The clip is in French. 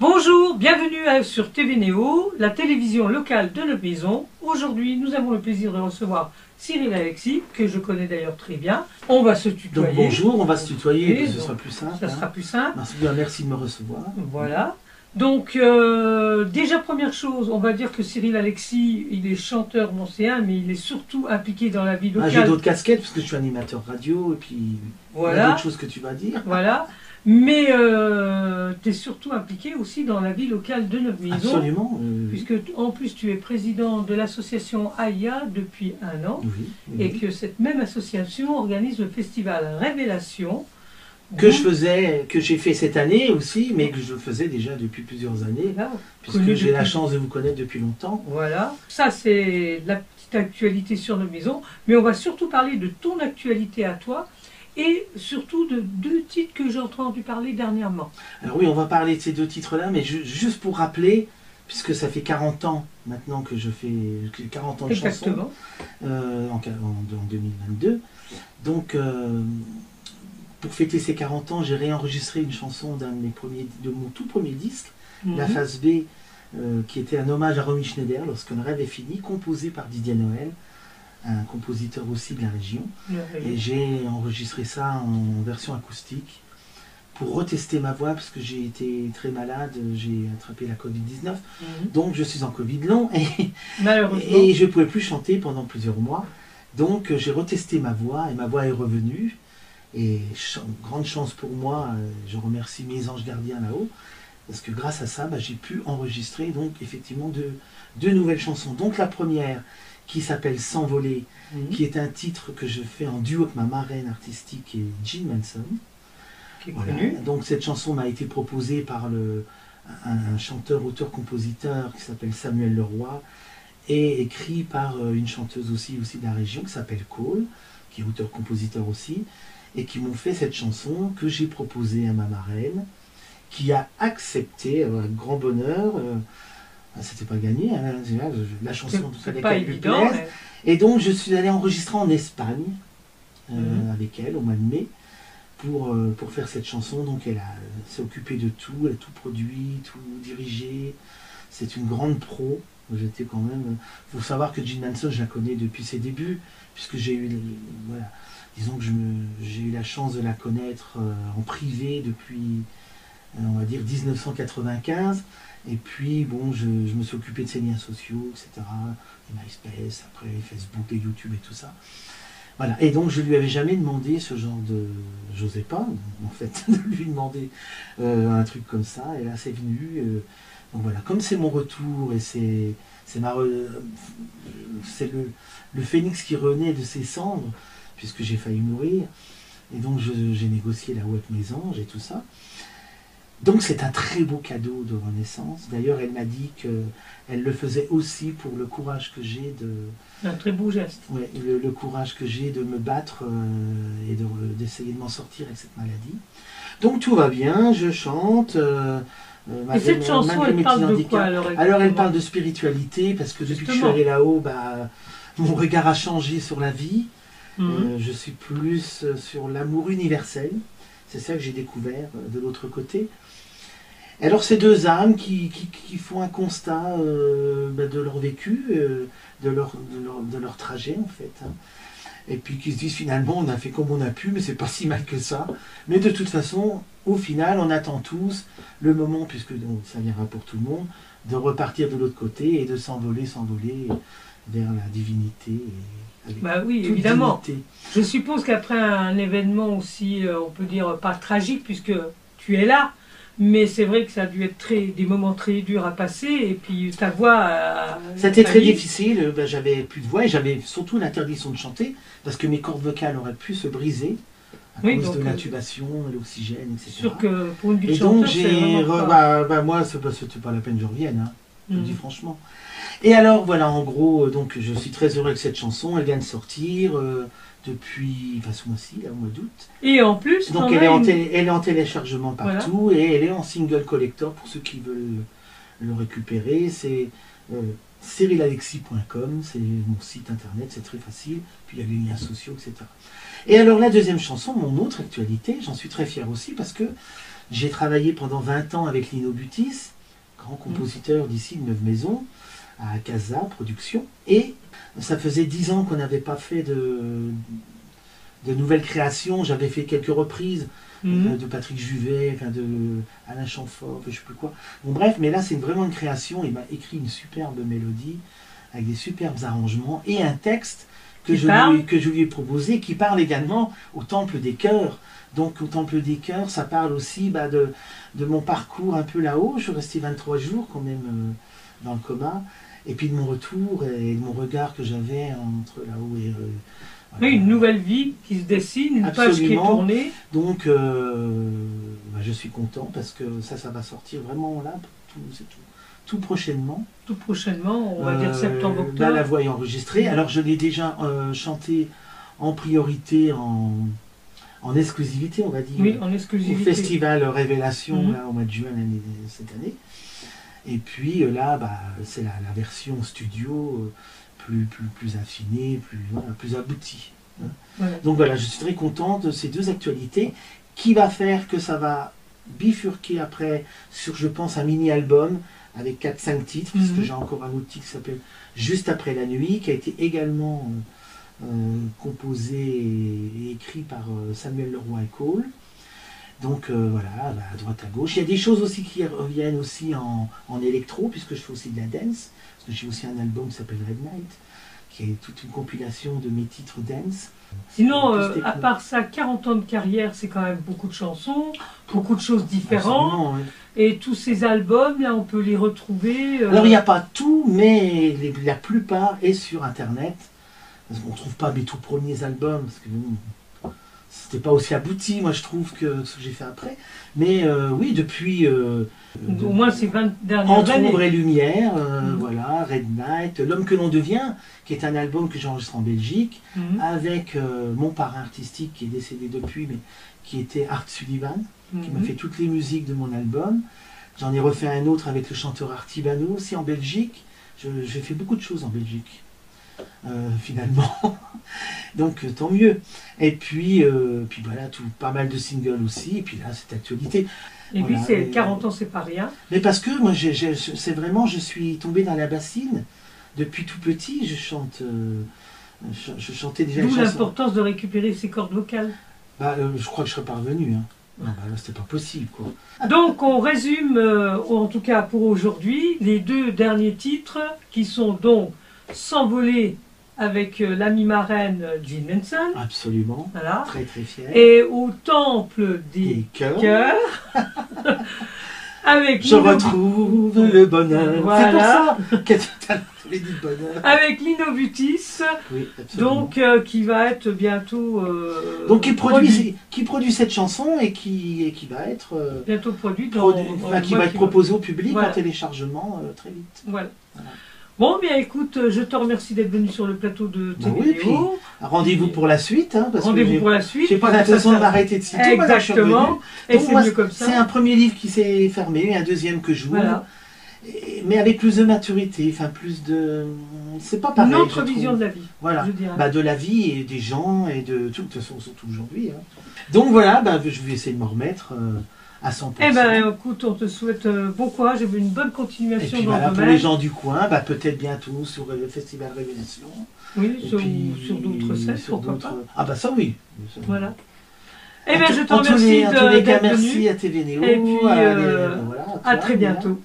Bonjour, bienvenue sur TV Néo, la télévision locale de notre maison. Aujourd'hui, nous avons le plaisir de recevoir Cyril Alexis, que je connais d'ailleurs très bien. On va se tutoyer. Donc bonjour, on va se tutoyer, Oui, ce sera plus simple. Ça sera plus simple. Merci de me recevoir. Voilà. Donc, déjà première chose, on va dire que Cyril Alexis, il est chanteur nancéen, mais il est surtout impliqué dans la vie locale. J'ai d'autres casquettes, parce que je suis animateur radio, et puis voilà. il y a d'autres choses que tu vas dire. Voilà. Mais tu es surtout impliqué aussi dans la vie locale de notre maison. Absolument. Puisque en plus tu es président de l'association AIA depuis 1 an. Oui, et que cette même association organise le festival Révélation. Que j'ai fait cette année aussi, mais que je faisais déjà depuis plusieurs années, Là, puisque j'ai la chance de vous connaître depuis longtemps. Voilà, ça c'est la petite actualité sur notre maison, mais on va surtout parler de ton actualité à toi, et surtout de 2 titres que j'ai entendu parler dernièrement. Alors oui, on va parler de ces 2 titres-là, mais juste pour rappeler, puisque ça fait 40 ans maintenant que je fais 40 ans de Exactement. Chansons, en 2022. Donc, pour fêter ces 40 ans, j'ai réenregistré une chanson de mon tout premier disque, la phase B, qui était un hommage à Romy Schneider, Lorsqu'un rêve est fini, composé par Didier Noël, un compositeur aussi de la région. Et j'ai enregistré ça en version acoustique pour retester ma voix, parce que j'ai été très malade, j'ai attrapé la Covid-19, donc je suis en Covid long, et je ne pouvais plus chanter pendant plusieurs mois. Donc j'ai retesté ma voix, et ma voix est revenue. Et grande chance pour moi, je remercie mes anges gardiens là-haut, parce que grâce à ça, j'ai pu enregistrer donc effectivement deux nouvelles chansons. Donc la première, qui s'appelle S'envoler, qui est un titre que je fais en duo avec ma marraine artistique et Jean Manson. Voilà. Donc cette chanson m'a été proposée par un chanteur, auteur, compositeur qui s'appelle Samuel Leroy, et écrit par une chanteuse aussi de la région qui s'appelle Cole, qui est auteur, compositeur aussi, et qui m'ont fait cette chanson que j'ai proposée à ma marraine, qui a accepté avec grand bonheur. C'était pas gagné, hein, la chanson, tout ça, pas évident. Mais... Et donc je suis allé enregistrer en Espagne avec elle au mois de mai pour faire cette chanson. Donc elle s'est occupée de tout, elle a tout produit, tout dirigé. C'est une grande pro. J'étais quand même. Il faut savoir que Jean Manson, je la connais depuis ses débuts, puisque j'ai eu, voilà, disons que j'ai eu la chance de la connaître en privé depuis, on va dire, 1995. Et puis, bon, je me suis occupé de ses liens sociaux, etc. Et MySpace, après Facebook et YouTube et tout ça. Voilà. Et donc, je lui avais jamais demandé ce genre de... J'osais pas, en fait, de lui demander un truc comme ça. Et là, c'est venu. Donc voilà, comme c'est mon retour et c'est le phénix qui renaît de ses cendres, puisque j'ai failli mourir. Et donc, j'ai négocié là-haut avec mes anges et tout ça. Donc c'est un très beau cadeau de renaissance. D'ailleurs, elle m'a dit qu'elle le faisait aussi pour le courage que j'ai de... Un très beau geste. Ouais, le courage que j'ai de me battre et d'essayer de m'en sortir avec cette maladie. Donc tout va bien, je chante. Et cette chanson, elle parle de quoi alors elle parle de spiritualité, parce que depuis que je suis allé là-haut, mon regard a changé sur la vie. Je suis plus sur l'amour universel. C'est ça que j'ai découvert de l'autre côté. Alors ces 2 âmes qui font un constat de leur vécu, de leur trajet en fait. Hein. Et puis qui se disent finalement on a fait comme on a pu, mais c'est pas si mal que ça. Mais de toute façon, au final, on attend tous le moment, puisque ça viendra pour tout le monde, de repartir de l'autre côté et de s'envoler vers la divinité. Oui, évidemment. Dignité. Je suppose qu'après un événement aussi, on peut dire pas tragique, puisque tu es là, mais c'est vrai que ça a dû être des moments très durs à passer, et puis ta voix... C'était très difficile, j'avais plus de voix, et j'avais surtout l'interdiction de chanter, parce que mes cordes vocales auraient pu se briser, à cause de l'intubation, l'oxygène, etc. Sûr que pour une vie de chanteur, donc moi, c'était pas la peine que je revienne, hein, je le dis franchement. Et alors, voilà, en gros, donc je suis très heureux avec cette chanson, elle vient de sortir depuis ce mois-ci, au mois d'août. Et en plus, donc elle est en téléchargement partout, voilà. Et elle est en single collector pour ceux qui veulent le récupérer. C'est cyrilalexis.com, c'est mon site internet, c'est très facile, puis il y a les liens sociaux, etc. Et alors la deuxième chanson, mon autre actualité, j'en suis très fier aussi, parce que J'ai travaillé pendant 20 ans avec Lino Butis, grand compositeur d'ici de Neuve-Maisons, à Casa Production. Et ça faisait 10 ans qu'on n'avait pas fait de nouvelles créations. J'avais fait quelques reprises de Patrick Juvet, enfin de Alain Chamfort, je ne sais plus quoi. Bon bref, mais là c'est vraiment une création. Il m'a écrit une superbe mélodie avec des superbes arrangements et un texte que je lui ai proposé qui parle également au Temple des Chœurs. Donc au Temple des Chœurs, ça parle aussi de mon parcours un peu là-haut. Je suis resté 23 jours quand même dans le coma. Et puis de mon retour et de mon regard que j'avais entre là-haut et... voilà. Oui, une nouvelle vie qui se dessine, une page qui est tournée. Donc je suis content parce que ça va sortir vraiment là, tout prochainement. Tout prochainement, on va dire septembre-octobre. Là, la voix est enregistrée. Alors je l'ai déjà chanté en priorité, en exclusivité, on va dire. Oui, en exclusivité. Au festival Révélation, là, au mois de juin cette année. Et puis là, c'est la version studio plus affinée, plus aboutie. Voilà. Donc voilà, je suis très contente de ces deux actualités qui va faire que ça va bifurquer après sur, je pense, un mini-album avec 4-5 titres, puisque j'ai encore un autre titre qui s'appelle Juste après la nuit, qui a été également composé et écrit par Samuel Leroy et Cole. Donc voilà, à droite à gauche. Il y a des choses aussi qui reviennent aussi en électro, puisque je fais aussi de la dance. Parce que j'ai aussi un album qui s'appelle Red Night, qui est toute une compilation de mes titres dance. Sinon, à part ça, 40 ans de carrière, c'est quand même beaucoup de chansons, beaucoup de choses différentes. Oui. Et tous ces albums, là, on peut les retrouver. Alors, il n'y a pas tout, mais la plupart est sur Internet. On ne trouve pas mes tout premiers albums, parce que c'était pas aussi abouti, moi je trouve, que ce que j'ai fait après. Mais oui, depuis... au moins ces 20 dernières Entre années. Ombre et Lumière, voilà, Red Night, L'Homme que l'on devient, qui est un album que j'enregistre en Belgique, avec mon parrain artistique qui est décédé depuis, mais qui était Art Sullivan, qui m'a fait toutes les musiques de mon album. J'en ai refait un autre avec le chanteur Artibano, aussi en Belgique. J'ai fait beaucoup de choses en Belgique. Finalement, donc tant mieux. Et puis voilà, pas mal de singles aussi, et puis là cette actualité. Et voilà, puis 40 ans, c'est pas rien. Mais parce que moi, c'est vraiment, je suis tombé dans la bassine depuis tout petit. Je chantais déjà. D'où l'importance de récupérer ses cordes vocales. Je crois que je serais parvenu. Hein. Là, c'était pas possible, quoi. Donc, on résume, en tout cas pour aujourd'hui, les deux derniers titres qui sont donc S'envoler avec l'ami marraine Jean Manson. Absolument. Voilà. Très très fier. Et au temple des cœurs. Avec Je retrouve le bonheur. Voilà. C'est pour ça que dit le bonheur. Avec Lino Butis. Oui, absolument. Donc qui va être bientôt. Donc qui produit cette chanson et qui va être bientôt produite. Qui va être proposée au public en téléchargement très vite. Voilà. Bon, bien écoute, je te remercie d'être venu sur le plateau de TVNéo. Rendez-vous pour la suite. Hein, rendez-vous pour la suite. J'ai pas l'intention de m'arrêter de citer. Exactement. Et c'est mieux comme ça. C'est un premier livre qui s'est fermé, un deuxième que j'ouvre. Voilà. Mais avec plus de maturité, enfin plus de... C'est pas pareil. Une autre vision de la vie. Voilà. De la vie et des gens et de toute façon, surtout aujourd'hui. Hein. Donc voilà, je vais essayer de m'en remettre. À 100%. Eh bien, écoute, on te souhaite bon courage et une bonne continuation dans le domaine. Pour les gens du coin, peut-être bientôt sur le Festival Révélation. Oui, sur d'autres scènes, pourquoi pas. Ah ça oui. Voilà. Eh bien, je te remercie d'être venu. Merci à TVNéo. Et puis, à très bientôt.